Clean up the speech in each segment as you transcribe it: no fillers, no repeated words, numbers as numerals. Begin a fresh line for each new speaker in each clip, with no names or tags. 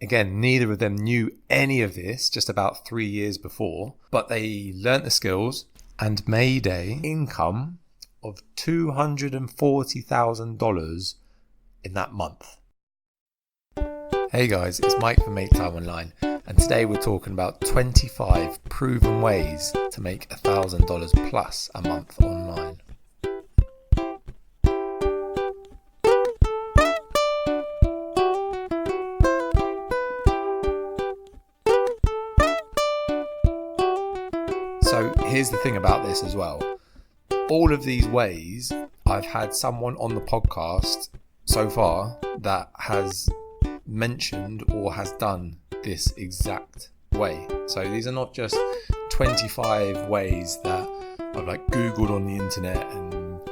Again, neither of them knew any of this just about 3 years before, but they learnt the skills and made a income of $240,000 in that month. Hey guys, it's Mike from Make Time Online, and today we're talking about 25 proven ways to make $1,000 plus a month online. So here's the thing about this as well. All of these ways, I've had someone on the podcast so far that has mentioned or has done this exact way. So these are not just 25 ways that I've Googled on the internet and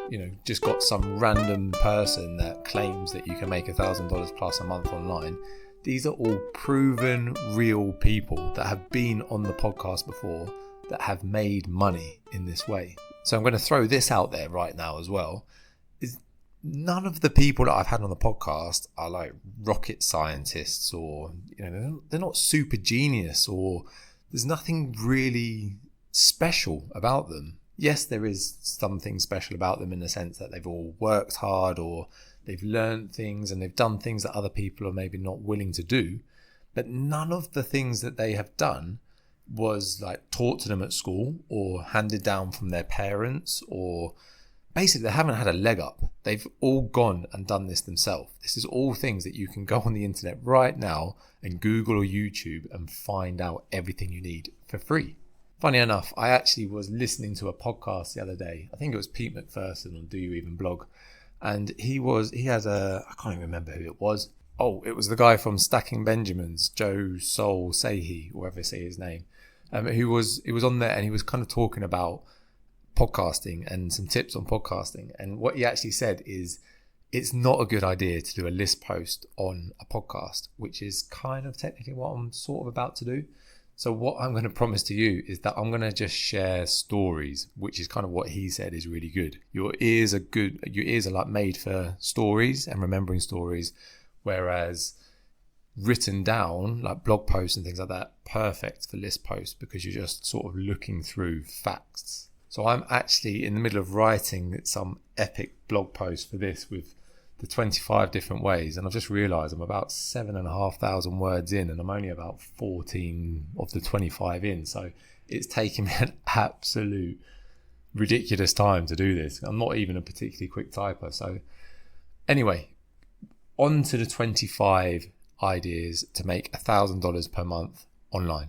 just got some random person that claims that you can make $1,000 plus a month online. These are all proven real people that have been on the podcast before that have made money in this way. So I'm going to throw this out there right now as well. Is none of the people that I've had on the podcast are like rocket scientists, or they're not super genius, or there's nothing really special about them. Yes, there is something special about them in the sense that they've all worked hard, or they've learned things and they've done things that other people are maybe not willing to do. But none of the things that they have done was taught to them at school or handed down from their parents, or basically they haven't had a leg up. They've all gone and done this themselves. This is all things that you can go on the internet right now and Google or YouTube and find out everything you need for free. Funny enough, I actually was listening to a podcast the other day. I think it was Pete McPherson on Do You Even Blog, and he has I can't even remember who it was. Oh, it was the guy from Stacking Benjamins, Joe Sol Sehi, or whatever say his name. He was on there and he was kind of talking about podcasting and some tips on podcasting. And what he actually said is it's not a good idea to do a list post on a podcast, which is kind of technically what I'm sort of about to do. So what I'm going to promise to you is that I'm going to just share stories, which is kind of what he said is really good. Your ears are made for stories and remembering stories, whereas written down, like blog posts and things like that, perfect for list posts because you're just sort of looking through facts. So I'm actually in the middle of writing some epic blog post for this with the 25 different ways, and I've just realised I'm about 7,500 words in and I'm only about 14 of the 25 in, so it's taking me an absolute ridiculous time to do this. I'm not even a particularly quick typer. So anyway, on to the 25 ideas to make $1,000 per month online.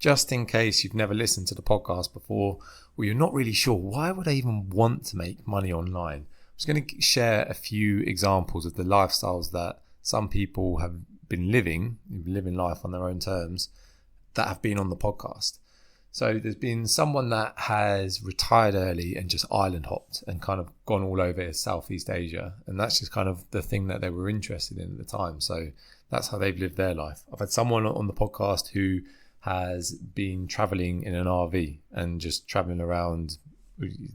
Just in case you've never listened to the podcast before, or you're not really sure, why would I even want to make money online? I'm just going to share a few examples of the lifestyles that some people have been living life on their own terms, that have been on the podcast. So there's been someone that has retired early and just island hopped and kind of gone all over Southeast Asia. And that's just kind of the thing that they were interested in at the time. So that's how they've lived their life. I've had someone on the podcast who has been traveling in an RV and just traveling around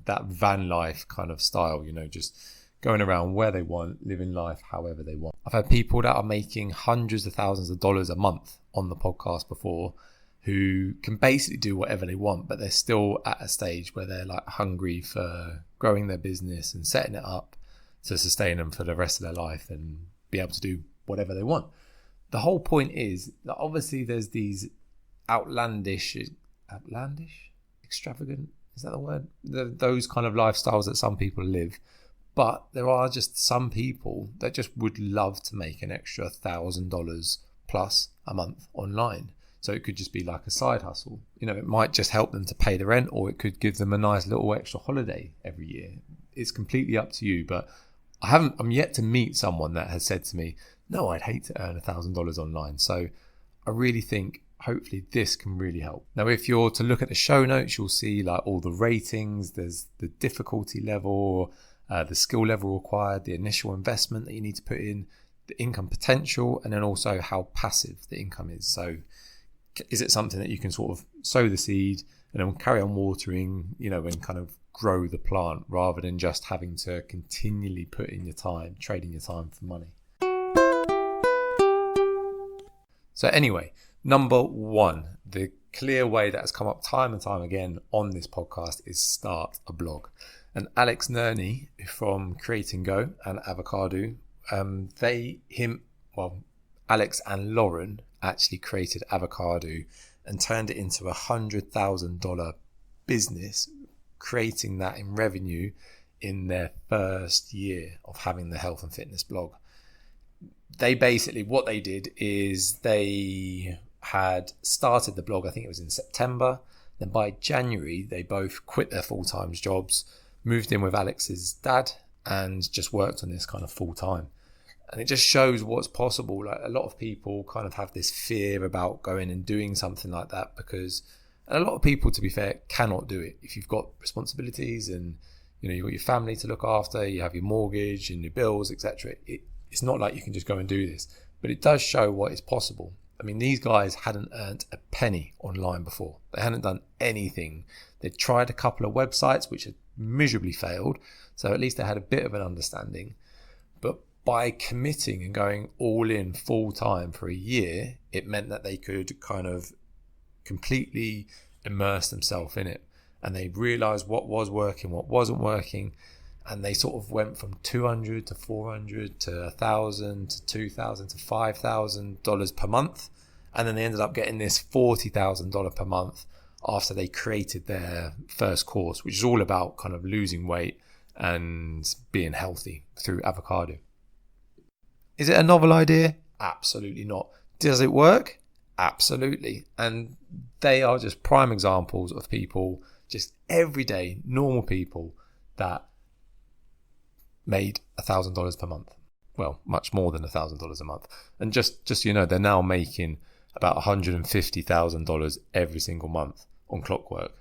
that van life kind of style, just going around where they want, living life however they want. I've had people that are making hundreds of thousands of dollars a month on the podcast before, who can basically do whatever they want, but they're still at a stage where they're hungry for growing their business and setting it up to sustain them for the rest of their life and be able to do whatever they want. The whole point is that obviously there's these outlandish, extravagant, is that the word? Those kind of lifestyles that some people live, but there are just some people that just would love to make an extra $1,000 plus a month online. So it could just be like a side hustle. It might just help them to pay the rent, or it could give them a nice little extra holiday every year. It's completely up to you. But I'm yet to meet someone that has said to me, no, I'd hate to earn $1,000 online. So I really think hopefully this can really help. Now, if you're to look at the show notes, you'll see all the ratings. There's the difficulty level, the skill level required, the initial investment that you need to put in, the income potential, and then also how passive the income is. So is it something that you can sort of sow the seed and then carry on watering, and kind of grow the plant, rather than just having to continually put in your time, trading your time for money? So anyway, number one, the clear way that has come up time and time again on this podcast is start a blog. And Alex Nerney from Creating Go and Avocado, Alex and Lauren actually created Avocado and turned it into $100,000 business, creating that in revenue in their first year of having the health and fitness blog. They basically, what they did is they had started the blog, I think it was in September. Then by January, they both quit their full-time jobs, moved in with Alex's dad, and just worked on this kind of full-time. And it just shows what's possible. Like, a lot of people kind of have this fear about going and doing something like that because, and a lot of people, to be fair, cannot do it. If you've got responsibilities and you've got your family to look after, you have your mortgage and your bills, etc. It's not like you can just go and do this, but it does show what is possible. I mean, these guys hadn't earned a penny online before. They hadn't done anything. They'd tried a couple of websites which had miserably failed, so at least they had a bit of an understanding. But by committing and going all in full time for a year, it meant that they could kind of completely immerse themselves in it. And they realized what was working, what wasn't working. And they sort of went from $200 to $400 to $1,000 to $2,000 to $5,000 per month. And then they ended up getting this $40,000 per month after they created their first course, which is all about kind of losing weight and being healthy through Avocado. Is it a novel idea? Absolutely not. Does it work? Absolutely. And they are just prime examples of people, just everyday normal people that made $1,000 per month. Well, much more than $1,000 a month. And just they're now making about $150,000 every single month on Clockwork.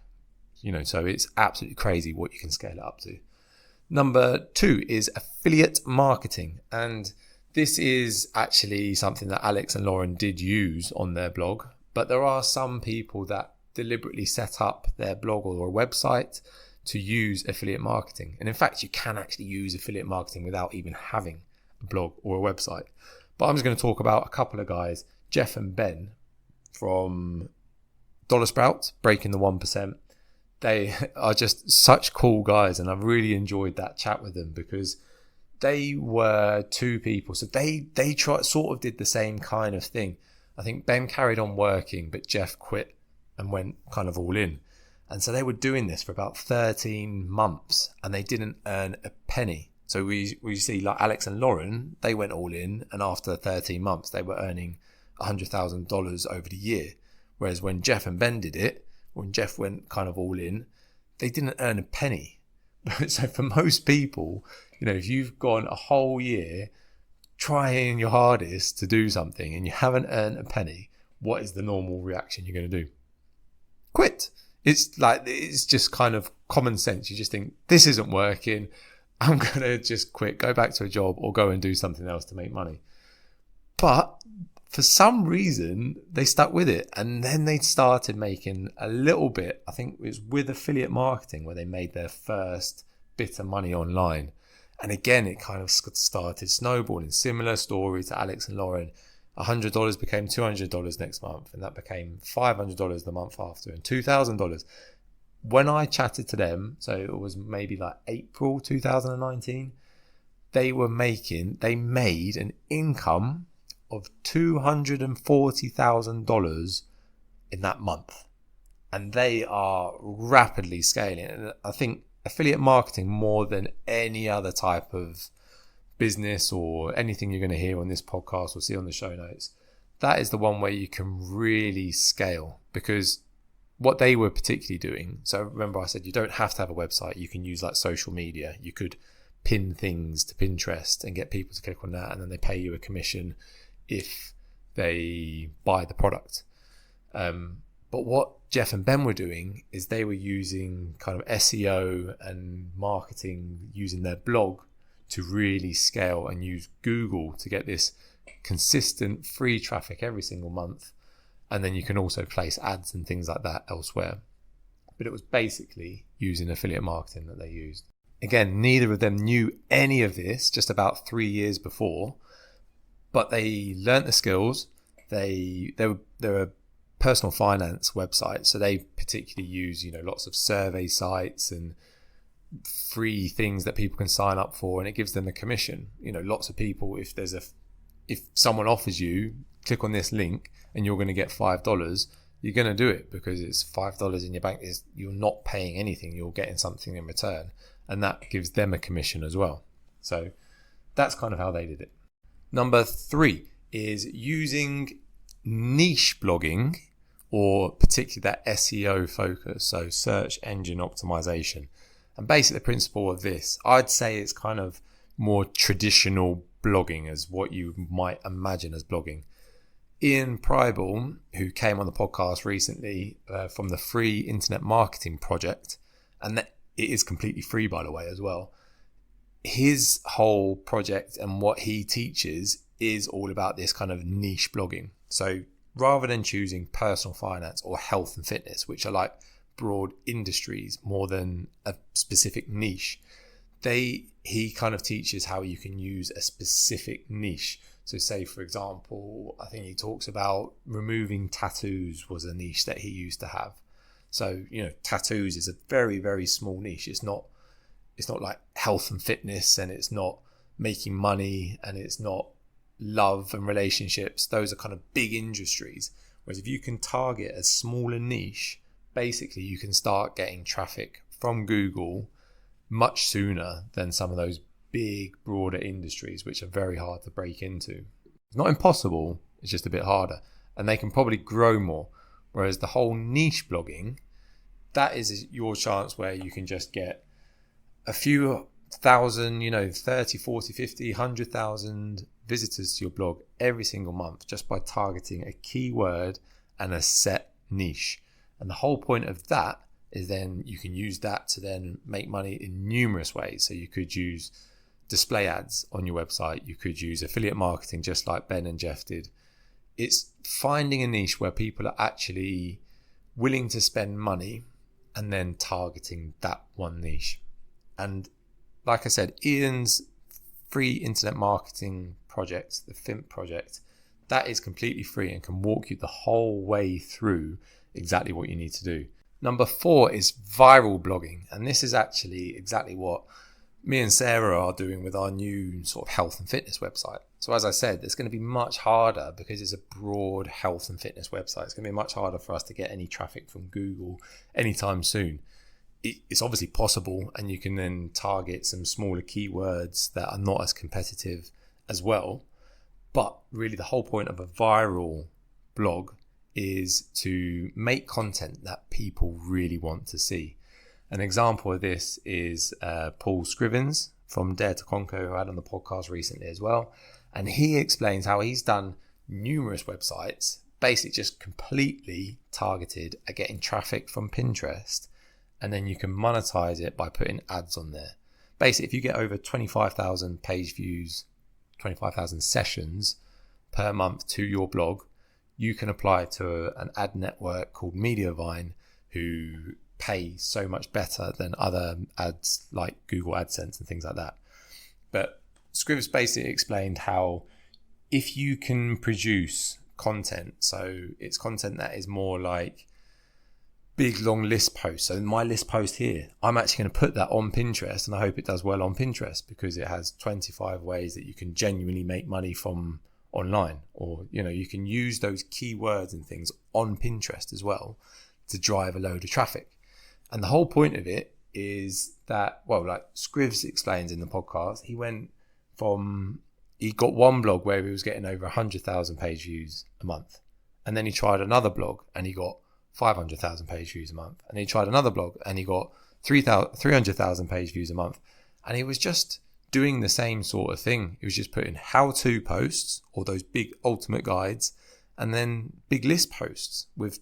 So it's absolutely crazy what you can scale it up to. Number 2 is affiliate marketing. And this is actually something that Alex and Lauren did use on their blog, but there are some people that deliberately set up their blog or a website to use affiliate marketing. And in fact, you can actually use affiliate marketing without even having a blog or a website. But I'm just going to talk about a couple of guys, Jeff and Ben from Dollar Sprout, Breaking the 1%. They are just such cool guys, and I've really enjoyed that chat with them because they were two people. So they sort of did the same kind of thing. I think Ben carried on working, but Jeff quit and went kind of all in. And so they were doing this for about 13 months and they didn't earn a penny. So we see like Alex and Lauren, they went all in, and after 13 months, they were earning $100,000 over the year. Whereas when Jeff and Ben did it, when Jeff went kind of all in, they didn't earn a penny. So for most people, if you've gone a whole year trying your hardest to do something and you haven't earned a penny, what is the normal reaction you're going to do? Quit. It's just kind of common sense. You just think, this isn't working. I'm going to just quit, go back to a job or go and do something else to make money. But for some reason, they stuck with it. And then they started making a little bit, I think it was with affiliate marketing, where they made their first bit of money online. And again, it kind of started snowballing. Similar story to Alex and Lauren. $100 became $200 next month, and that became $500 the month after, and $2,000. When I chatted to them, so it was maybe like April 2019, they made an income of $240,000 in that month. And they are rapidly scaling. And I think affiliate marketing, more than any other type of business or anything you're going to hear on this podcast or see on the show notes, that is the one where you can really scale, because what they were particularly doing, so remember I said you don't have to have a website, you can use like social media, you could pin things to Pinterest and get people to click on that, and then they pay you a commission if they buy the product. But what Jeff and Ben were doing is they were using kind of SEO and marketing, using their blog to really scale, and use Google to get this consistent free traffic every single month. And then you can also place ads and things like that elsewhere. But it was basically using affiliate marketing that they used. Again, neither of them knew any of this just about 3 years before, but they learnt the skills, They're a personal finance website, so they particularly use lots of survey sites and free things that people can sign up for, and it gives them a commission. Lots of people, if someone offers you, click on this link and you're going to get $5, you're going to do it because it's $5 in your bank. You're not paying anything, you're getting something in return, and that gives them a commission as well. So that's kind of how they did it. Number 3 is using niche blogging, or particularly that SEO focus, so search engine optimization. And basically the principle of this, I'd say it's kind of more traditional blogging as what you might imagine as blogging. Ian Prible, who came on the podcast recently from the Free Internet Marketing Project, and it is completely free, by the way, as well. His whole project and what he teaches is all about this kind of niche blogging. So rather than choosing personal finance or health and fitness, which are like broad industries more than a specific niche, he kind of teaches how you can use a specific niche. So say, for example, I think he talks about removing tattoos was a niche that he used to have. So, tattoos is a very, very small niche. It's not like health and fitness, and it's not making money, and it's not love and relationships. Those are kind of big industries. Whereas if you can target a smaller niche, basically you can start getting traffic from Google much sooner than some of those big, broader industries, which are very hard to break into. It's not impossible, it's just a bit harder, and they can probably grow more. Whereas the whole niche blogging, that is your chance where you can just get a few thousand, 30, 40, 50, 100,000 visitors to your blog every single month just by targeting a keyword and a set niche. And the whole point of that is then you can use that to then make money in numerous ways. So you could use display ads on your website. You could use affiliate marketing just like Ben and Jeff did. It's finding a niche where people are actually willing to spend money and then targeting that one niche. And like I said, Ian's Free Internet Marketing Project, the FIMP project, that is completely free and can walk you the whole way through exactly what you need to do. Number 4 is viral blogging. And this is actually exactly what me and Sarah are doing with our new sort of health and fitness website. So as I said, it's going to be much harder because it's a broad health and fitness website. It's going to be much harder for us to get any traffic from Google anytime soon. It's obviously possible, and you can then target some smaller keywords that are not as competitive as well. But really the whole point of a viral blog is to make content that people really want to see. An example of this is Paul Scrivens from Dare to Conquer, who I had on the podcast recently as well. And he explains how he's done numerous websites, basically just completely targeted at getting traffic from Pinterest. And then you can monetize it by putting ads on there. Basically, if you get over 25,000 page views, 25,000 sessions per month to your blog, you can apply to an ad network called Mediavine, who pay so much better than other ads like Google AdSense and things like that. But Scrivs basically explained how if you can produce content, so it's content that is more like big long list posts. So my list post here, I'm actually going to put that on Pinterest, and I hope it does well on Pinterest because it has 25 ways that you can genuinely make money from online. Or, you can use those keywords and things on Pinterest as well to drive a load of traffic. And the whole point of it is that, like Scrivs explains in the podcast, he got one blog where he was getting over 100,000 page views a month. And then he tried another blog and he got 500,000 page views a month. And he tried another blog and he got 300,000 page views a month. And he was just doing the same sort of thing. He was just putting how-to posts or those big ultimate guides, and then big list posts with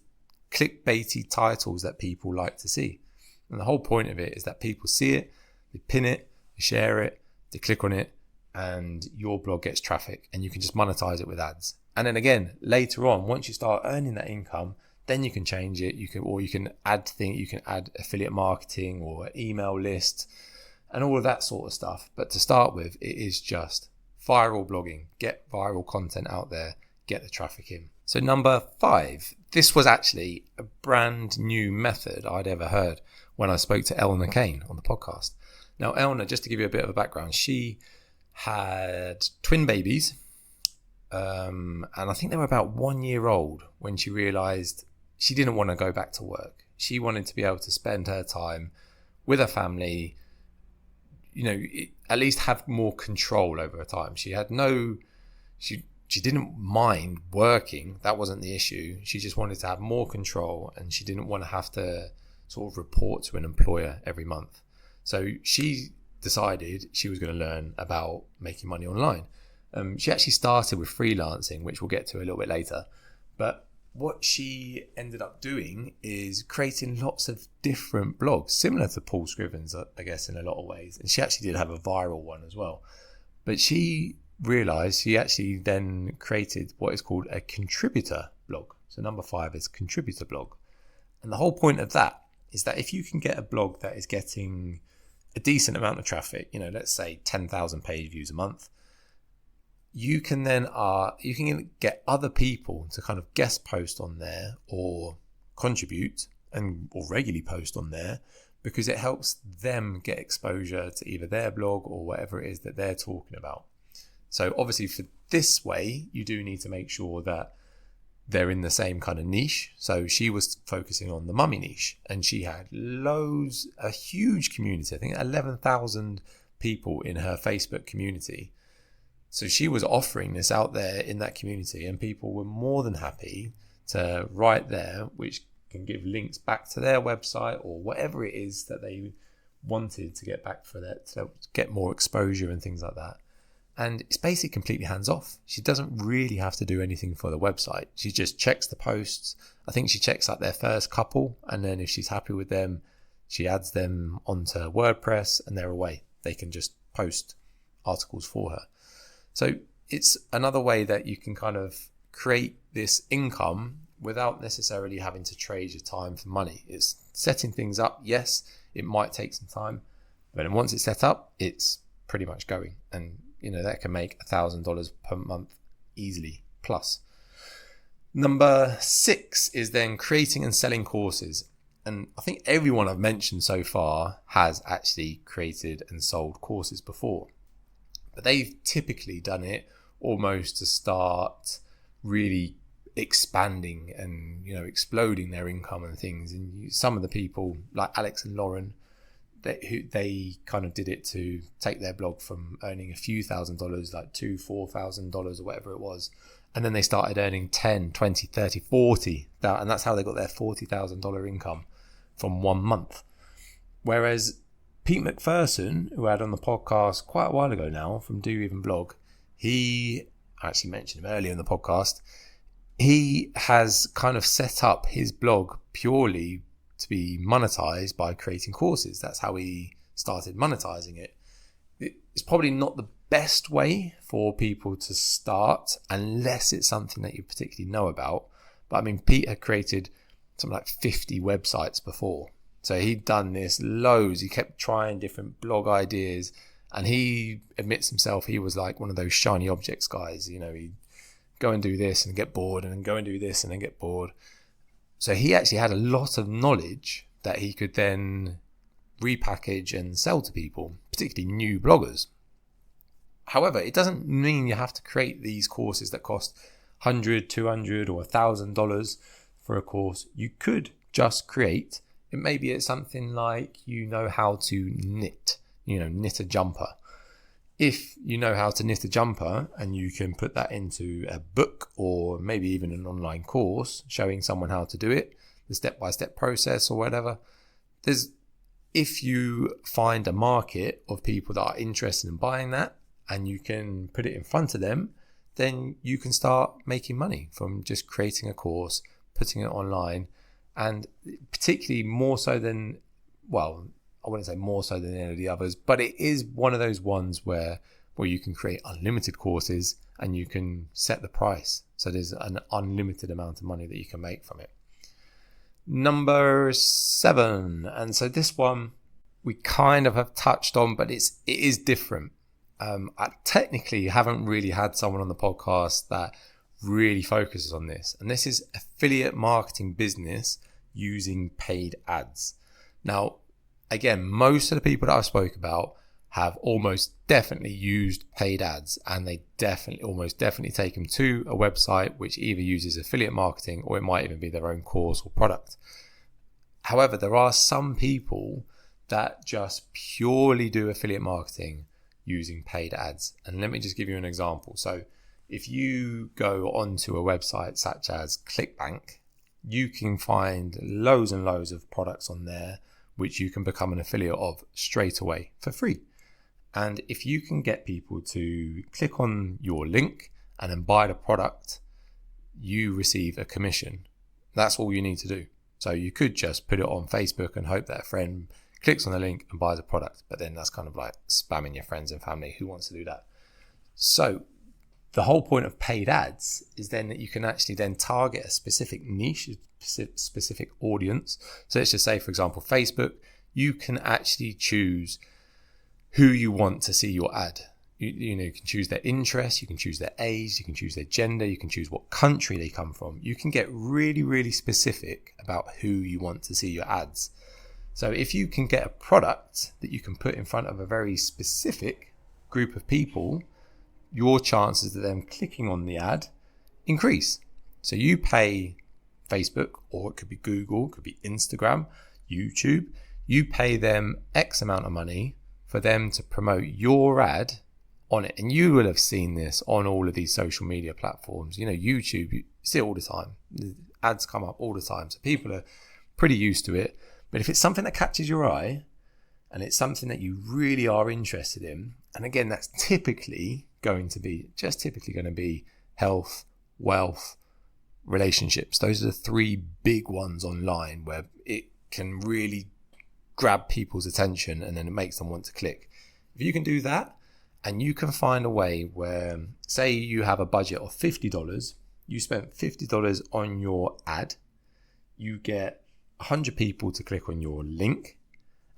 clickbaity titles that people like to see. And the whole point of it is that people see it, they pin it, they share it, they click on it, and your blog gets traffic, and you can just monetize it with ads. And then again, later on, once you start earning that income, then you can change it. You can add affiliate marketing or email lists and all of that sort of stuff. But to start with, it is just viral blogging. Get viral content out there, get the traffic in. So number 5, this was actually a brand new method I'd ever heard when I spoke to Eleanor Kane on the podcast. Now, Eleanor, just to give you a bit of a background, she had twin babies, and I think they were about 1 year old when she realised she didn't want to go back to work. She wanted to be able to spend her time with her family, at least have more control over her time. She didn't mind working. That wasn't the issue. She just wanted to have more control, and she didn't want to have to sort of report to an employer every month. So she decided she was going to learn about making money online. She actually started with freelancing, which we'll get to a little bit later. But what she ended up doing is creating lots of different blogs, similar to Paul Scrivens, I guess, in a lot of ways. And she actually did have a viral one as well. But she realized she actually then created what is called a contributor blog. So number 5 is contributor blog. And the whole point of that is that if you can get a blog that is getting a decent amount of traffic, let's say 10,000 page views a month, you can then you can get other people to kind of guest post on there or contribute or regularly post on there, because it helps them get exposure to either their blog or whatever it is that they're talking about. So obviously for this way, you do need to make sure that they're in the same kind of niche. So she was focusing on the mummy niche, and she had a huge community, I think 11,000 people in her Facebook community. So she was offering this out there in that community, and people were more than happy to write there, which can give links back to their website or whatever it is that they wanted to get back for that, to get more exposure and things like that. And it's basically completely hands off. She doesn't really have to do anything for the website. She just checks the posts. I think she checks like their first couple, and then if she's happy with them, she adds them onto WordPress, and they're away. They can just post articles for her. So it's another way that you can kind of create this income without necessarily having to trade your time for money. It's setting things up. Yes, it might take some time, but then once it's set up, it's pretty much going. And that can make $1,000 per month easily plus. Number 6 is then creating and selling courses. And I think everyone I've mentioned so far has actually created and sold courses before. But they've typically done it almost to start really expanding and, exploding their income and things. And some of the people like Alex and Lauren, they kind of did it to take their blog from earning a few $1,000s, like $2,000-$4,000 or whatever it was, and then they started earning 10, 20, 30, 40, and that's how they got their $40,000 income from 1 month. Whereas Pete McPherson, who I had on the podcast quite a while ago now from Do Even Blog, he actually mentioned him earlier in the podcast. He has kind of set up his blog purely to be monetized by creating courses. That's how he started monetizing it. It's probably not the best way for people to start unless it's something that you particularly know about. But I mean, Pete had created something like 50 websites before. So he'd done this loads. He kept trying different blog ideas, and he admits himself he was like one of those shiny objects guys. He'd go and do this and get bored, and then go and do this and then get bored. So he actually had a lot of knowledge that he could then repackage and sell to people, particularly new bloggers. However, it doesn't mean you have to create these courses that cost $100, $200 or $1,000 for a course. You could just create, it maybe it's something like how to knit, knit a jumper. If you know how to knit a jumper and you can put that into a book or maybe even an online course showing someone how to do it, the step-by-step process or whatever, if you find a market of people that are interested in buying that and you can put it in front of them, then you can start making money from just creating a course, putting it online, and particularly more so than, I wouldn't say more so than any of the others, but it is one of those ones where you can create unlimited courses and you can set the price. So there's an unlimited amount of money that you can make from it. Number 7. And so this one we kind of have touched on, but it is different. I technically haven't really had someone on the podcast that really focuses on this. And this is affiliate marketing business using paid ads. Now, again, most of the people that I've spoke about have almost definitely used paid ads, and they almost definitely take them to a website which either uses affiliate marketing or it might even be their own course or product. However, there are some people that just purely do affiliate marketing using paid ads. And let me just give you an example. So if you go onto a website such as ClickBank, you can find loads and loads of products on there which you can become an affiliate of straight away for free. And if you can get people to click on your link and then buy the product, you receive a commission. That's all you need to do. So you could just put it on Facebook and hope that a friend clicks on the link and buys a product, but then that's kind of like spamming your friends and family. Who wants to do that? So the whole point of paid ads is then that you can actually then target a specific niche, a specific audience. So let's just say, for example, Facebook, you can actually choose who you want to see your ad. You can choose their interests, you can choose their age, you can choose their gender, you can choose what country they come from. You can get really, really specific about who you want to see your ads. So if you can get a product that you can put in front of a very specific group of people, your chances of them clicking on the ad increase. So you pay Facebook, or it could be Google, it could be Instagram, YouTube, you pay them X amount of money for them to promote your ad on it. And you will have seen this on all of these social media platforms. YouTube, you see it all the time. The ads come up all the time. So people are pretty used to it. But if it's something that catches your eye and it's something that you really are interested in, and again, that's typically going to be health, wealth, relationships. Those are the three big ones online where it can really grab people's attention and then it makes them want to click. If you can do that and you can find a way where, say you have a budget of $50, you spent $50 on your ad, you get 100 people to click on your link,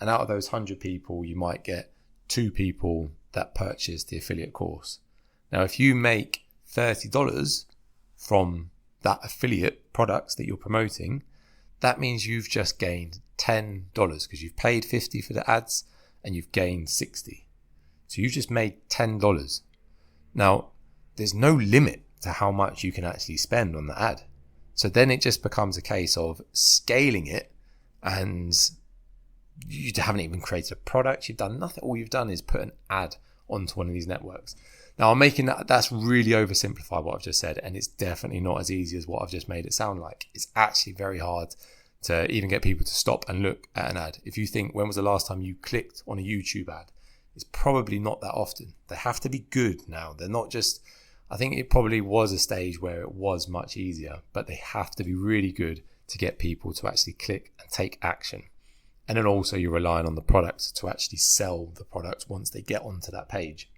and out of those 100 people you might get 2 people that purchase the affiliate course. Now if you make $30 from that affiliate products that you're promoting, that means you've just gained $10 because you've paid $50 for the ads and you've gained $60. So you've just made $10. Now there's no limit to how much you can actually spend on the ad. So then it just becomes a case of scaling it, and you haven't even created a product. You've done nothing. All you've done is put an ad onto one of these networks. Now I'm making that's really oversimplified what I've just said, and it's definitely not as easy as what I've just made it sound like. It's actually very hard to even get people to stop and look at an ad. If you think, when was the last time you clicked on a YouTube ad? It's probably not that often. They have to be good now. They're not just, I think it probably was a stage where it was much easier, but they have to be really good to get people to actually click and take action. And then also you're relying on the product to actually sell the product once they get onto that page.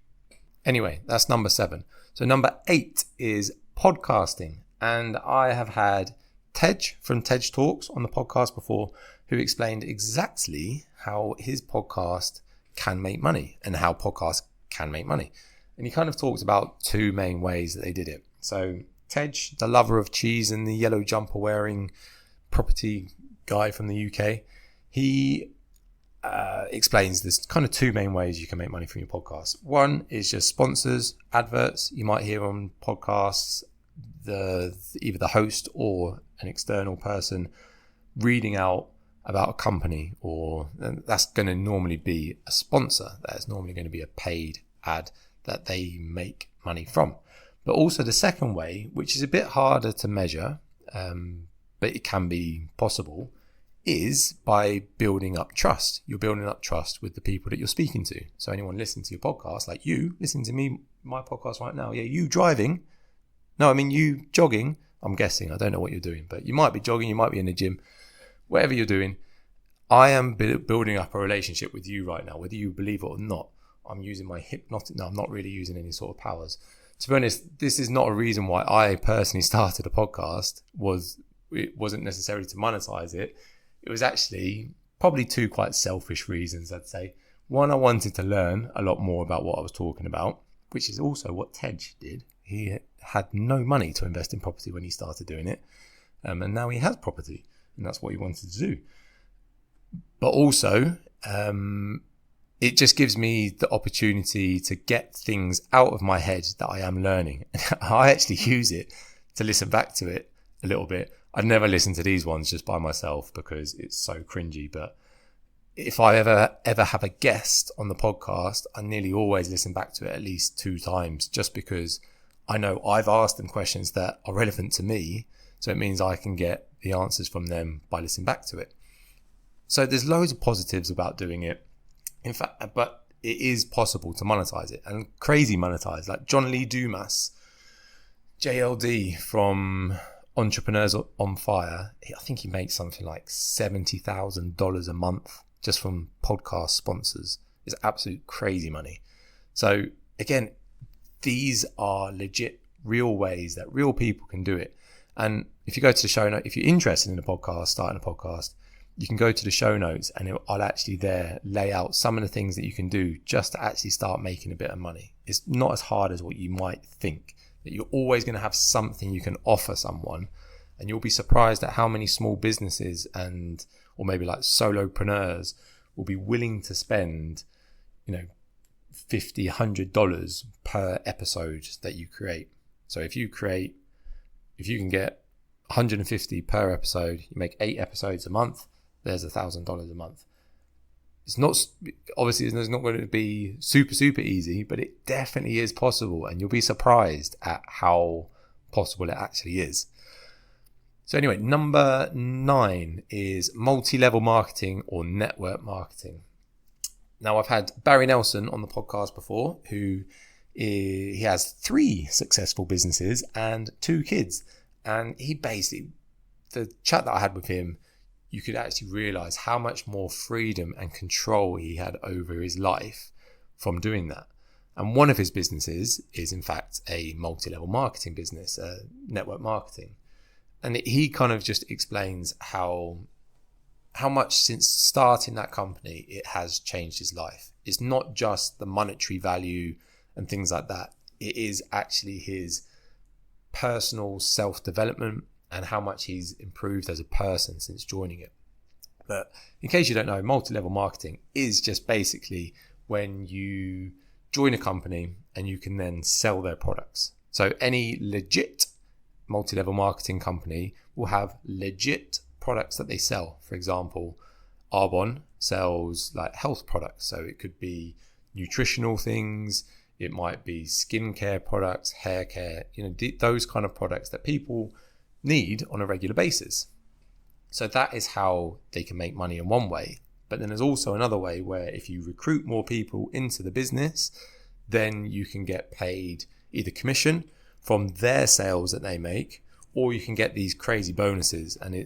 Anyway, that's number 7. So number 8 is podcasting. And I have had Tej from Tej Talks on the podcast before, who explained exactly how his podcast can make money and how podcasts can make money. And he kind of talked about 2 main ways that they did it. So Tej, the lover of cheese and the yellow jumper wearing property guy from the UK, he explains there's kind of 2 main ways you can make money from your podcast. One is just sponsors, adverts. You might hear on podcasts either the host or an external person reading out about a company, or that's going to normally be a sponsor. That's normally going to be a paid ad that they make money from. But also the second way, which is a bit harder to measure, but it can be possible, is by building up trust. You're building up trust with the people that you're speaking to. So anyone listening to your podcast, like you listening to me, my podcast right now, yeah, you driving, no, I mean you jogging, I'm guessing, I don't know what you're doing, but you might be jogging, you might be in the gym, whatever you're doing, I am building up a relationship with you right now, whether you believe it or not. I'm using my I'm not really using any sort of powers. To be honest, this is not a reason why I personally started a podcast. It wasn't necessarily to monetize it. It was actually probably 2 quite selfish reasons, I'd say. One, I wanted to learn a lot more about what I was talking about, which is also what Tej did. He had no money to invest in property when he started doing it. And now he has property, and that's what he wanted to do. But also, it just gives me the opportunity to get things out of my head that I am learning. I actually use it to listen back to it a little bit. I've never listened to these ones just by myself because it's so cringy. But if I ever have a guest on the podcast, I nearly always listen back to it at least 2 times, just because I know I've asked them questions that are relevant to me. So it means I can get the answers from them by listening back to it. So there's loads of positives about doing it. In fact, but it is possible to monetize it, and crazy monetize. Like John Lee Dumas, JLD from Entrepreneurs on Fire, I think he makes something like $70,000 a month just from podcast sponsors. It's absolute crazy money. So again, these are legit, real ways that real people can do it. And if you go to the show note, if you're interested in a podcast, starting a podcast, you can go to the show notes and I'll actually there lay out some of the things that you can do just to actually start making a bit of money. It's not as hard as what you might think, that you're always going to have something you can offer someone, and you'll be surprised at how many small businesses or maybe like solopreneurs will be willing to spend, $50, $100 per episode that you create. So if you can get 150 per episode, you make 8 episodes a month, there's $1,000 a month. It's not going to be super, super easy, but it definitely is possible, and you'll be surprised at how possible it actually is. So anyway, number 9 is multi-level marketing or network marketing. Now, I've had Barry Nelson on the podcast before, he has 3 successful businesses and 2 kids. And the chat that I had with him, you could actually realize how much more freedom and control he had over his life from doing that. And one of his businesses is, in fact, a multi-level marketing business, network marketing. And he kind of just explains how much since starting that company, it has changed his life. It's not just the monetary value and things like that. It is actually his personal self-development and how much he's improved as a person since joining it. But in case you don't know, multi-level marketing is just basically when you join a company and you can then sell their products. So any legit multi-level marketing company will have legit products that they sell. For example, Arbonne sells like health products. So it could be nutritional things, it might be skincare products, hair care, those kind of products that people need on a regular basis. So that is how they can make money in one way. But then there's also another way where if you recruit more people into the business, then you can get paid either commission from their sales that they make, or you can get these crazy bonuses. And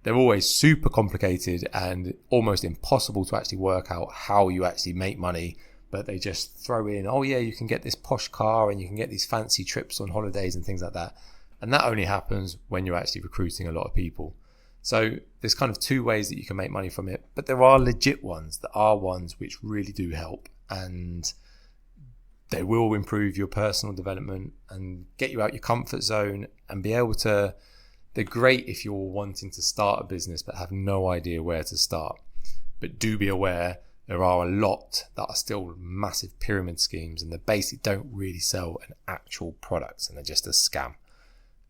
they're always super complicated and almost impossible to actually work out how you actually make money. But they just throw in, oh yeah, you can get this posh car and you can get these fancy trips on holidays and things like that. And that only happens when you're actually recruiting a lot of people. So there's kind of 2 ways that you can make money from it. But there are legit ones that are ones which really do help. And they will improve your personal development and get you out your comfort zone and be able to. They're great if you're wanting to start a business but have no idea where to start. But do be aware there are a lot that are still massive pyramid schemes, and they basically don't really sell an actual product, and they're just a scam.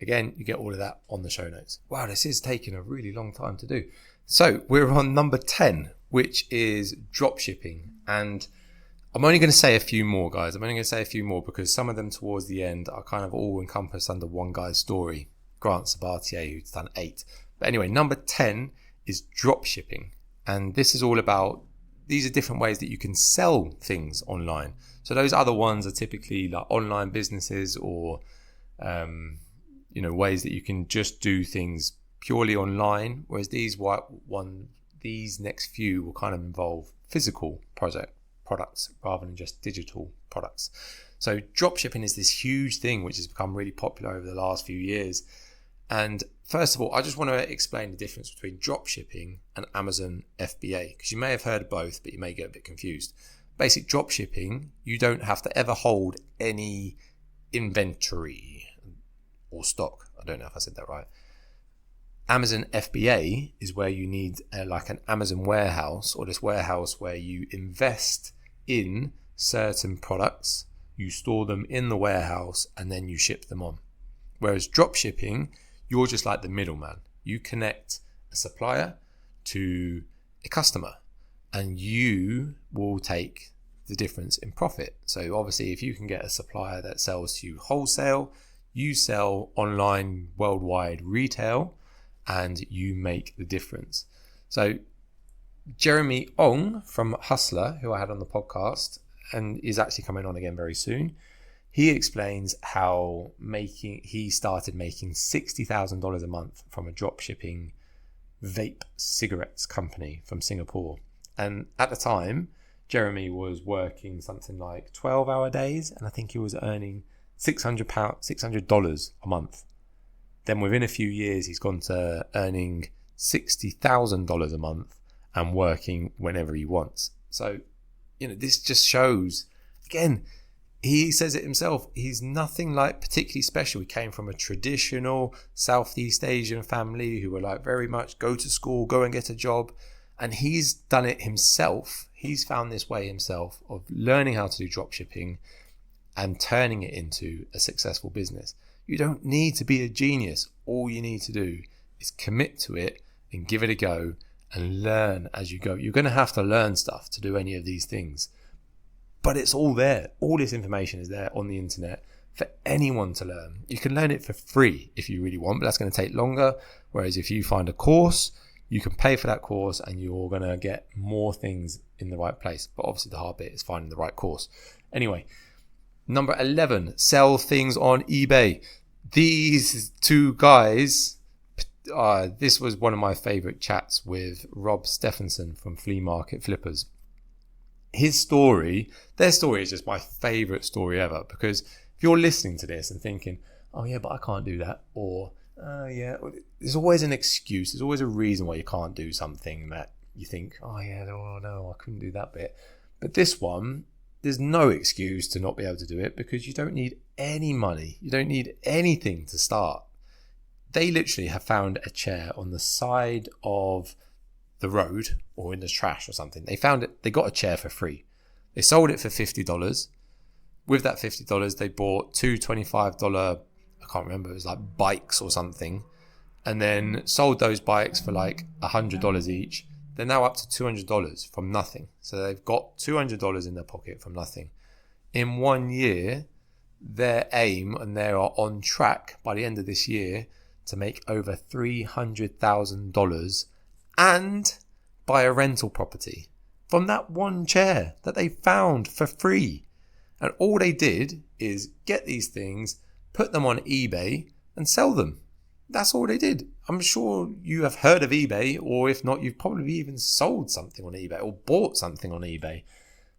Again, you get all of that on the show notes. Wow, this is taking a really long time to do. So we're on number 10, which is dropshipping. And I'm only going to say a few more, guys. I'm only going to say a few more because some of them towards the end are kind of all encompassed under one guy's story, Grant Sabatier, who's done 8. But anyway, number 10 is dropshipping. And this is all about, these are different ways that you can sell things online. So those other ones are typically like online businesses or, ways that you can just do things purely online. Whereas these next few will kind of involve physical products rather than just digital products. So dropshipping is this huge thing which has become really popular over the last few years. And first of all, I just want to explain the difference between dropshipping and Amazon FBA, because you may have heard of both, but you may get a bit confused. Basic dropshipping, you don't have to ever hold any inventory or stock. I don't know if I said that right. Amazon FBA is where you need like an Amazon warehouse, or this warehouse where you invest in certain products, you store them in the warehouse, and then you ship them on. Whereas drop shipping, you're just like the middleman. You connect a supplier to a customer, and you will take the difference in profit. So obviously, if you can get a supplier that sells to you wholesale, you sell online worldwide retail, and you make the difference. So Jeremy Ong from Hustler, who I had on the podcast and is actually coming on again very soon, he explains how he started making $60,000 a month from a drop shipping vape cigarettes company from Singapore. And at the time, Jeremy was working something like 12-hour days, and I think he was earning $600 a month. Then within a few years, he's gone to earning $60,000 a month and working whenever he wants. So, this just shows, again, he says it himself, he's nothing like particularly special. He came from a traditional Southeast Asian family who were like very much go to school, go and get a job. And he's done it himself. He's found this way himself of learning how to do drop shipping and turning it into a successful business. You don't need to be a genius. All you need to do is commit to it and give it a go and learn as you go. You're going to have to learn stuff to do any of these things, but it's all there. All this information is there on the internet for anyone to learn. You can learn it for free if you really want, but that's going to take longer. Whereas if you find a course, you can pay for that course and you're going to get more things in the right place. But obviously the hard bit is finding the right course. Anyway, number 11, sell things on eBay. These two guys, this was one of my favorite chats with Rob Stephenson from Flea Market Flippers. Their story is just my favorite story ever, because if you're listening to this and thinking, oh yeah, but I can't do that, or yeah, there's always an excuse. There's always a reason why you can't do something that you think, oh yeah, no, I couldn't do that bit. But this one, there's no excuse to not be able to do it, because you don't need any money. You don't need anything to start. They literally have found a chair on the side of the road or in the trash or something. They found it. They got a chair for free. They sold it for $50. With that $50, they bought two $25, I can't remember, it was like bikes or something, and then sold those bikes for like $100 each. They're now up to $200 from nothing. So they've got $200 in their pocket from nothing. In 1 year, their aim, and they are on track by the end of this year, to make over $300,000 and buy a rental property from that one chair that they found for free. And all they did is get these things, put them on eBay and sell them. That's all they did. I'm sure you have heard of eBay, or if not, you've probably even sold something on eBay or bought something on eBay.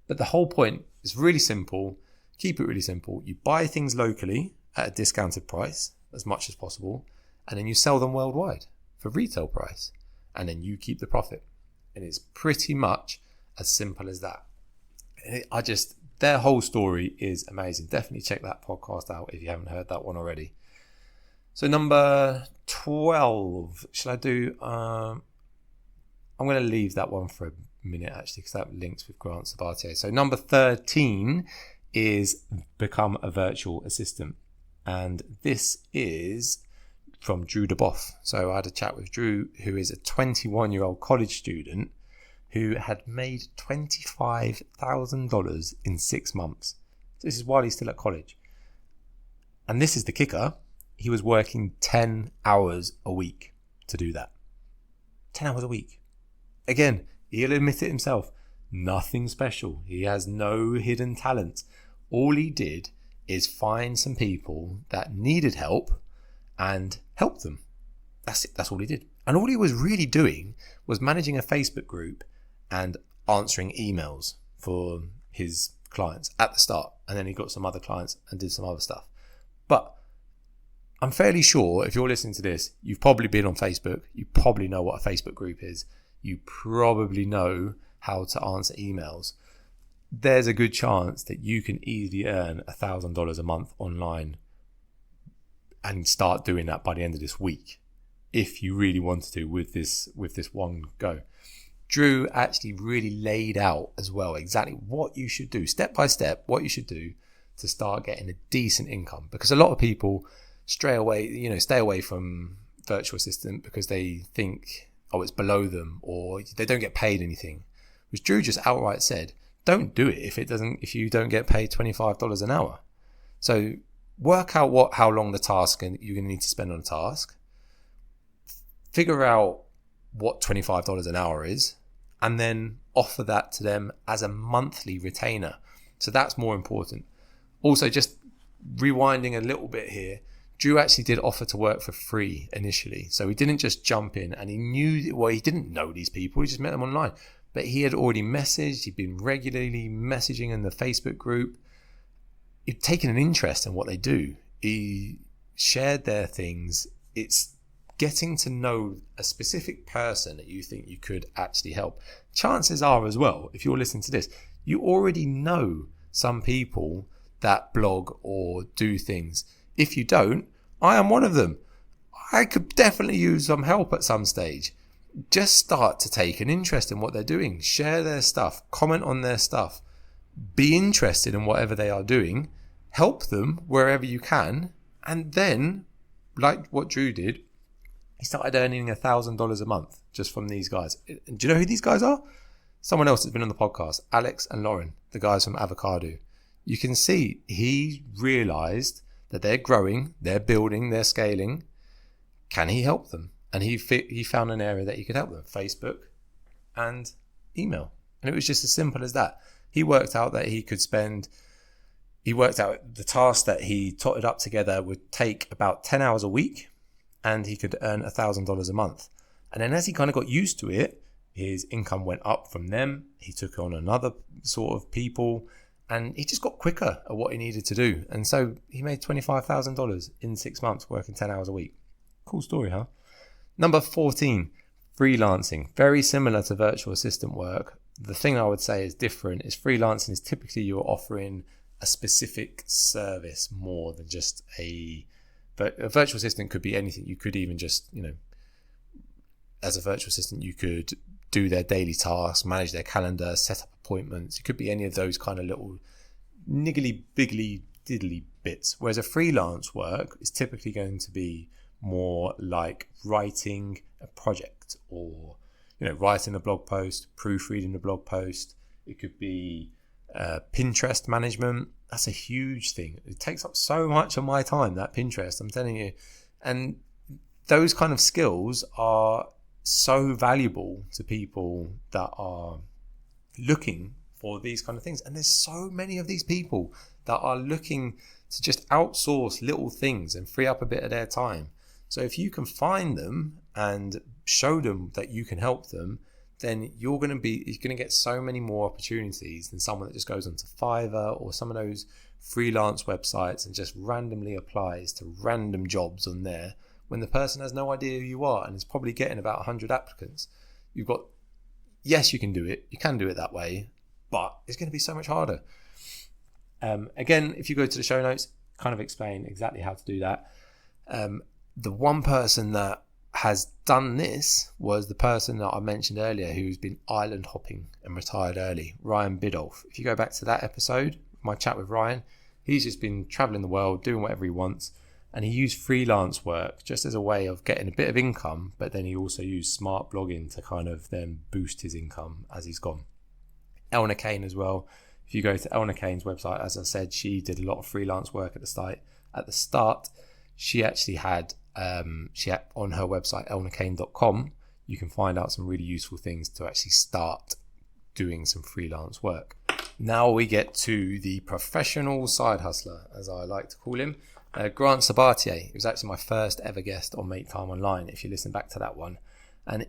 But the whole point is really simple. Keep it really simple. You buy things locally at a discounted price as much as possible, and then you sell them worldwide for retail price, and then you keep the profit. And it's pretty much as simple as that. Their whole story is amazing. Definitely check that podcast out if you haven't heard that one already. So number 12, should I do, I'm going to leave that one for a minute actually, because that links with Grant Sabatier. So number 13 is become a virtual assistant. And this is from Drew DeBoff. So I had a chat with Drew, who is a 21-year-old college student who had made $25,000 in 6 months. This is while he's still at college. And this is the kicker. He was working 10 hours a week to do that. 10 hours a week. Again, he'll admit it himself. Nothing special. He has no hidden talent. All he did is find some people that needed help and help them. That's it. That's all he did. And all he was really doing was managing a Facebook group and answering emails for his clients at the start. And then he got some other clients and did some other stuff. But I'm fairly sure if you're listening to this, you've probably been on Facebook. You probably know what a Facebook group is. You probably know how to answer emails. there's a good chance that you can easily earn $1,000 a month online and start doing that by the end of this week, if you really wanted to, with this one go. Drew actually really laid out as well exactly what you should do, step by step, what you should do to start getting a decent income. Because a lot of people stay away from virtual assistant because they think, oh, it's below them or they don't get paid anything. Which Drew just outright said, don't do it if you don't get paid $25 an hour. So work out how long the task and you're going to need to spend on a task. Figure out what $25 an hour is, and then offer that to them as a monthly retainer. So that's more important. Also, just rewinding a little bit here, Drew actually did offer to work for free initially. So he didn't just jump in, and he didn't know these people, he just met them online. But he had already messaged, he'd been regularly messaging in the Facebook group. He'd taken an interest in what they do. He shared their things. It's getting to know a specific person that you think you could actually help. Chances are as well, if you're listening to this, you already know some people that blog or do things. If you don't, I am one of them. I could definitely use some help at some stage. Just start to take an interest in what they're doing. Share their stuff. Comment on their stuff. Be interested in whatever they are doing. Help them wherever you can. And then, like what Drew did, he started earning $1,000 a month just from these guys. And do you know who these guys are? Someone else that's been on the podcast, Alex and Lauren, the guys from Avocado. You can see he realized that they're growing, they're building, they're scaling. Can he help them? And he found an area that he could help them, Facebook and email. And it was just as simple as that. He worked out that the task that he totted up together would take about 10 hours a week, and he could earn $1,000 a month. And then as he kind of got used to it, his income went up from them. He took on another sort of people, and he just got quicker at what he needed to do. And so he made $25,000 in 6 months working 10 hours a week. Cool story, huh? Number 14, freelancing. Very similar to virtual assistant work. The thing I would say is different is freelancing is typically you're offering a specific service more than just a virtual assistant. Could be anything. You could even just, as a virtual assistant, you could do their daily tasks, manage their calendar, set up appointments. It could be any of those kind of little niggly, biggly, diddly bits. Whereas a freelance work is typically going to be more like writing a project or, writing a blog post, proofreading a blog post. It could be Pinterest management. That's a huge thing. It takes up so much of my time, that Pinterest, I'm telling you. And those kind of skills are so valuable to people that are looking for these kind of things. And there's so many of these people that are looking to just outsource little things and free up a bit of their time. So if you can find them and show them that you can help them, then you're going to get so many more opportunities than someone that just goes onto Fiverr or some of those freelance websites and just randomly applies to random jobs on there when the person has no idea who you are and is probably getting about 100 applicants. Yes, you can do it. You can do it that way, but it's going to be so much harder. Again, if you go to the show notes, kind of explain exactly how to do that. The one person that has done this was the person that I mentioned earlier who's been island hopping and retired early, Ryan Biddulph. If you go back to that episode, my chat with Ryan, he's just been traveling the world, doing whatever he wants, and he used freelance work just as a way of getting a bit of income, but then he also used smart blogging to kind of then boost his income as he's gone. Elna Kane as well. If you go to Elna Kane's website, as I said, she did a lot of freelance work at the start. She actually had on her website, elnakane.com, you can find out some really useful things to actually start doing some freelance work. Now we get to the professional side hustler, as I like to call him, Grant Sabatier. He was actually my first ever guest on Make Time Online, if you listen back to that one. And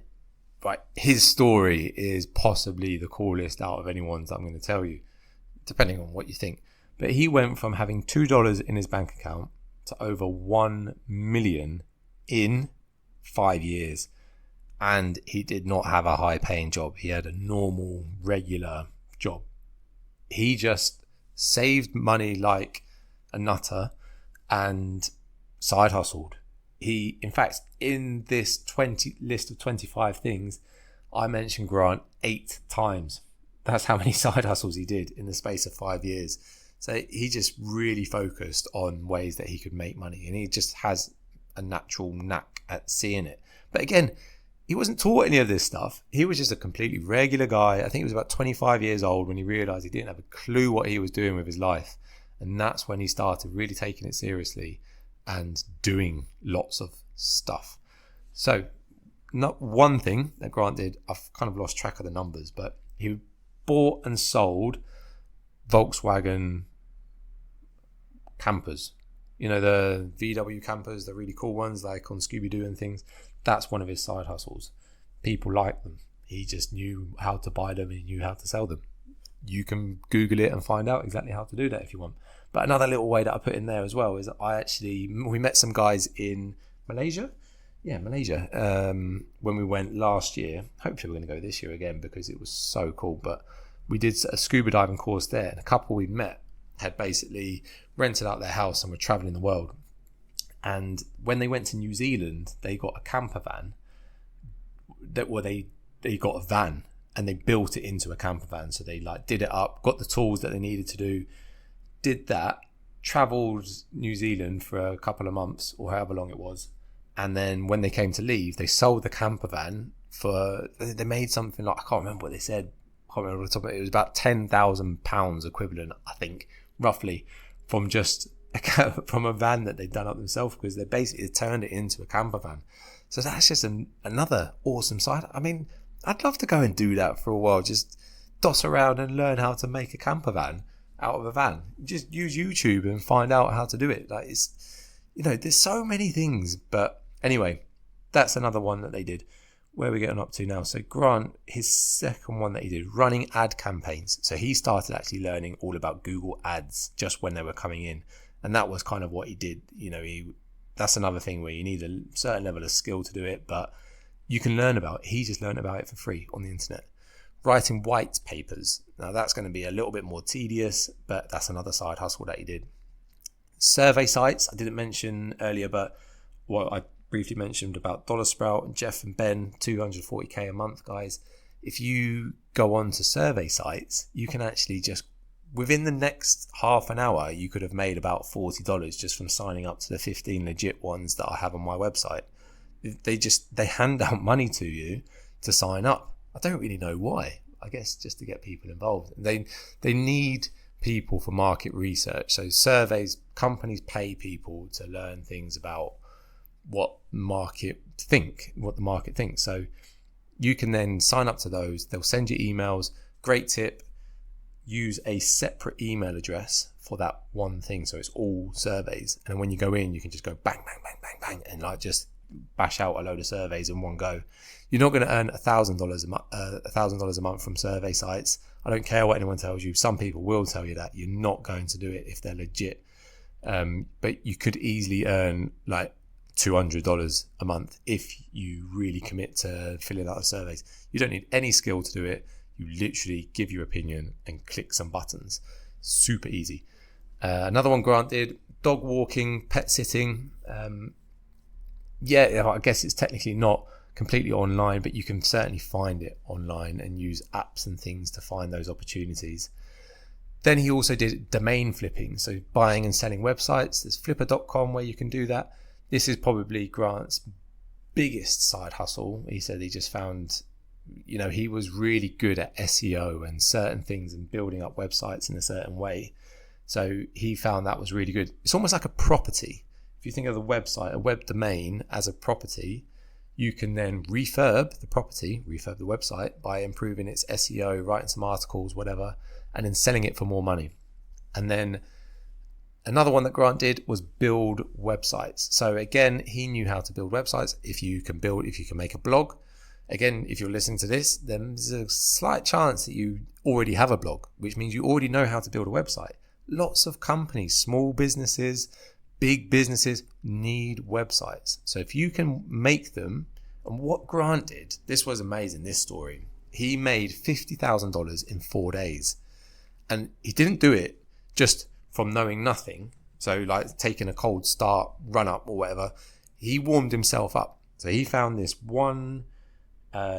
his story is possibly the coolest out of anyone's I'm going to tell you, depending on what you think. But he went from having $2 in his bank account to over 1 million in 5 years. And he did not have a high paying job. He had a normal, regular job. He just saved money like a nutter and side hustled. He, in fact, in this list of 25 things, I mentioned Grant 8 times. That's how many side hustles he did in the space of 5 years. So he just really focused on ways that he could make money, and he just has a natural knack at seeing it. But again, he wasn't taught any of this stuff. He was just a completely regular guy. I think he was about 25 years old when he realized he didn't have a clue what he was doing with his life. And that's when he started really taking it seriously and doing lots of stuff. So not one thing that Grant did, I've kind of lost track of the numbers, but he bought and sold Volkswagen campers. You know, the VW campers, the really cool ones like on Scooby-Doo and things. That's one of his side hustles. People like them. He just knew how to buy them and he knew how to sell them. You can Google it and find out exactly how to do that if you want. But another little way that I put in there as well is we met some guys in Malaysia. Yeah, Malaysia. When we went last year. Hopefully we're going to go this year again because it was so cool. But we did a scuba diving course there, and a couple we met had basically rented out their house and were traveling the world. And when they went to New Zealand, they got a camper van. They got a van and they built it into a camper van. So they did it up, got the tools that they needed to do, did that, travelled New Zealand for a couple of months or however long it was. And then when they came to leave, they sold the camper van they made something like, I can't remember what they said. I can't remember off the top of it. It was about £10,000 equivalent, I think, roughly, from a van that they'd done up themselves, because they basically turned it into a camper van. So that's just another awesome side. I mean, I'd love to go and do that for a while. Just doss around and learn how to make a camper van out of a van. Just use YouTube and find out how to do it. There's so many things. But anyway, that's another one that they did. Where are we getting up to now? So Grant, his second one that he did, running ad campaigns. So he started actually learning all about Google Ads just when they were coming in. And that was kind of what he did. That's another thing where you need a certain level of skill to do it, but you can learn about it. He just learned about it for free on the internet. Writing white papers. Now that's going to be a little bit more tedious, but that's another side hustle that he did. Survey sites, I didn't mention earlier, but what I briefly mentioned about Dollar Sprout and Jeff and Ben, $240K a month, guys. If you go on to survey sites, you can actually just, within the next half an hour, you could have made about $40 just from signing up to the 15 legit ones that I have on my website. They hand out money to you to sign up. I don't really know why. I guess just to get people involved. They need people for market research. So surveys, companies pay people to learn things about what the market thinks. So you can then sign up to those. They'll send you emails. Great tip. Use a separate email address for that one thing. So it's all surveys. And when you go in, you can just go bang, bang, bang, bang, bang, and just bash out a load of surveys in one go. You're not going to earn $1,000 a month from survey sites. I don't care what anyone tells you. Some people will tell you that. You're not going to do it if they're legit. But you could easily earn $200 a month if you really commit to filling out the surveys. You don't need any skill to do it. You literally give your opinion and click some buttons. Super easy. Another one Grant did, dog walking, pet sitting. I guess it's technically not completely online, but you can certainly find it online and use apps and things to find those opportunities. Then he also did domain flipping, so buying and selling websites. There's flipper.com where you can do that. This is probably Grant's biggest side hustle. He said he just found, he was really good at SEO and certain things and building up websites in a certain way. So he found that was really good. It's almost like a property. If you think of the website, a web domain as a property, you can then refurb the website by improving its SEO, writing some articles, whatever, and then selling it for more money. And then another one that Grant did was build websites. So again, he knew how to build websites. If you can make a blog, again, if you're listening to this, then there's a slight chance that you already have a blog, which means you already know how to build a website. Lots of companies, small businesses, big businesses need websites. So if you can make them, and what Grant did, this was amazing, this story. He made $50,000 in 4 days. And he didn't do it just from knowing nothing. So like taking a cold start, run up or whatever. He warmed himself up. So he found this one,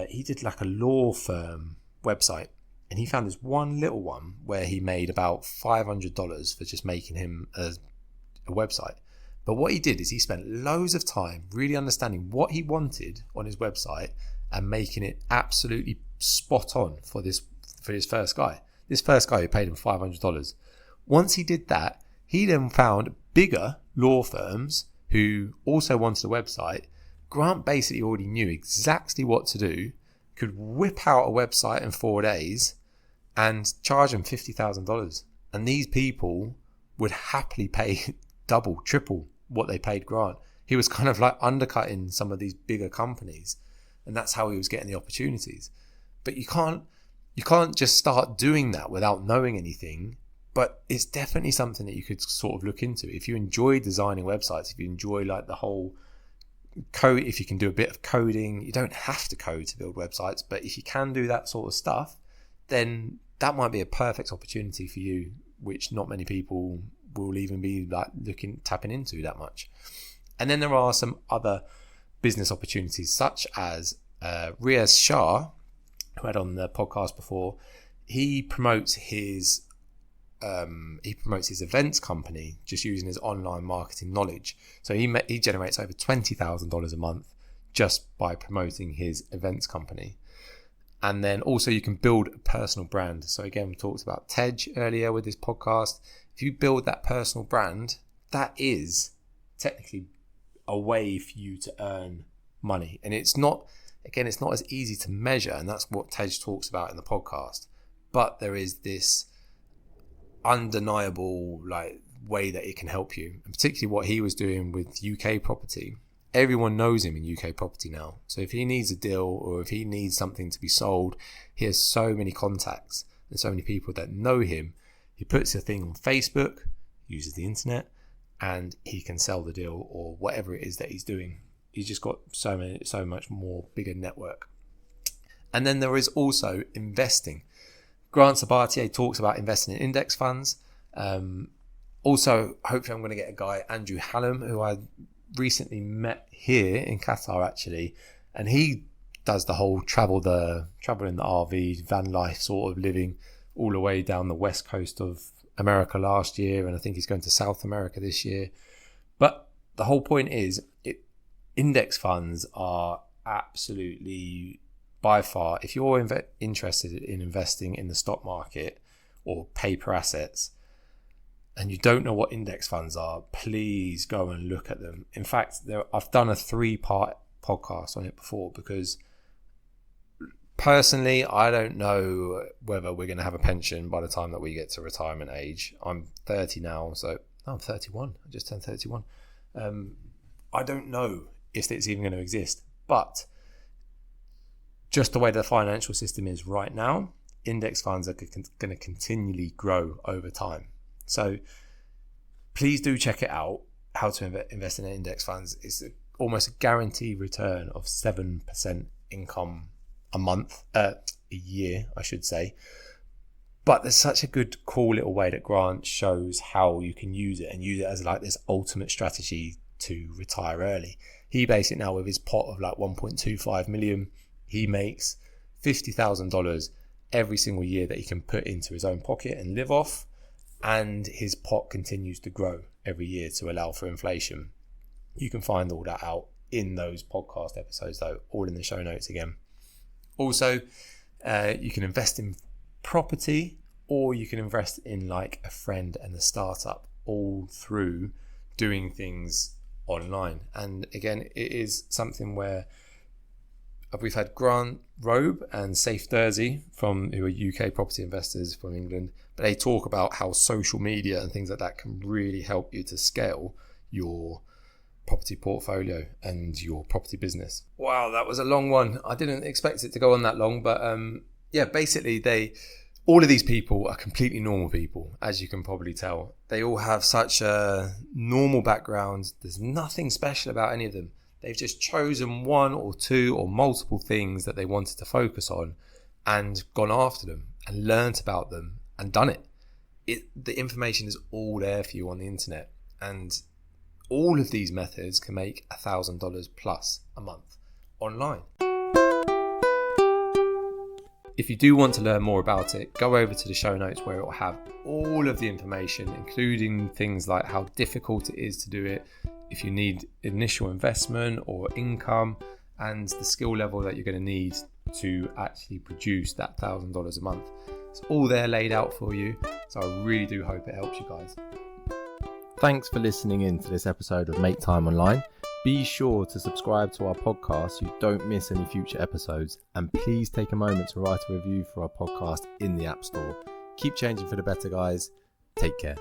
he did like a law firm website. And he found this one little one where he made about $500 for just making him a website. But what he did is he spent loads of time really understanding what he wanted on his website and making it absolutely spot on for his first guy. This first guy who paid him $500. Once he did that, he then found bigger law firms who also wanted a website. Grant basically already knew exactly what to do, could whip out a website in 4 days and charge them $50,000. And these people would happily pay double, triple what they paid Grant. He was kind of like undercutting some of these bigger companies, and that's how he was getting the opportunities. But you can't just start doing that without knowing anything. But it's definitely something that you could sort of look into. If you enjoy designing websites, if you enjoy like the whole code, if you can do a bit of coding, you don't have to code to build websites, but if you can do that sort of stuff, then that might be a perfect opportunity for you, which not many people will even be like tapping into that much. And then there are some other business opportunities, such as Riaz Shah, who I had on the podcast before. He promotes his events company just using his online marketing knowledge. So he generates over $20,000 a month just by promoting his events company. And then also you can build a personal brand. So again, we talked about Tej earlier with this podcast. If you build that personal brand, that is technically a way for you to earn money. And it's not as easy to measure, and that's what Tej talks about in the podcast. But there is this undeniable like way that it can help you, and particularly what he was doing with UK property. Everyone knows him in UK property now. So if he needs a deal or if he needs something to be sold, he has so many contacts and so many people that know him. He puts a thing on Facebook, uses the internet, and he can sell the deal or whatever it is that he's doing. He's just got so much more bigger network. And then there is also investing. Grant Sabatier talks about investing in index funds. Also, hopefully I'm going to get a guy, Andrew Hallam, who I recently met here in Qatar actually, and he does the whole travel in the RV, van life sort of living all the way down the west coast of America last year, and I think he's going to South America this year. But the whole point is, index funds are absolutely, by far, if you're interested in investing in the stock market or paper assets and you don't know what index funds are, please go and look at them. In fact, I've done a 3-part podcast on it before, because personally, I don't know whether we're going to have a pension by the time that we get to retirement age. I'm 30 now, I'm 31. I just turned 31. I don't know if it's even going to exist, but just the way the financial system is right now, index funds are going to continually grow over time. So please do check it out, how to invest in index funds. It's almost a guaranteed return of 7% income a year, I should say. But there's such a good, cool little way that Grant shows how you can use it, and use it as like this ultimate strategy to retire early. He basically now, with his pot of like 1.25 million, he makes $50,000 every single year that he can put into his own pocket and live off. And his pot continues to grow every year to allow for inflation. You can find all that out in those podcast episodes, though, all in the show notes again. Also, you can invest in property, or you can invest in like a friend and a startup, all through doing things online. And again, it is something where we've had Grant Robe and Safe Thursey who are UK property investors from England, but they talk about how social media and things like that can really help you to scale your property portfolio and your property business. Wow, that was a long one. I didn't expect it to go on that long, but basically all of these people are completely normal people, as you can probably tell. They all have such a normal background. There's nothing special about any of them. They've just chosen one or two or multiple things that they wanted to focus on and gone after them and learnt about them and done it. the information is all there for you on the internet, and all of these methods can make $1,000 plus a month online. If you do want to learn more about it, go over to the show notes where it will have all of the information, including things like how difficult it is to do it, if you need initial investment or income, and the skill level that you're going to need to actually produce that $1,000 a month. It's all there laid out for you, so I really do hope it helps you guys.
Thanks for listening in to this episode of Make Time Online. Be sure to subscribe to our podcast so you don't miss any future episodes, and please take a moment to write a review for our podcast in the App Store. Keep changing for the better, guys. Take care.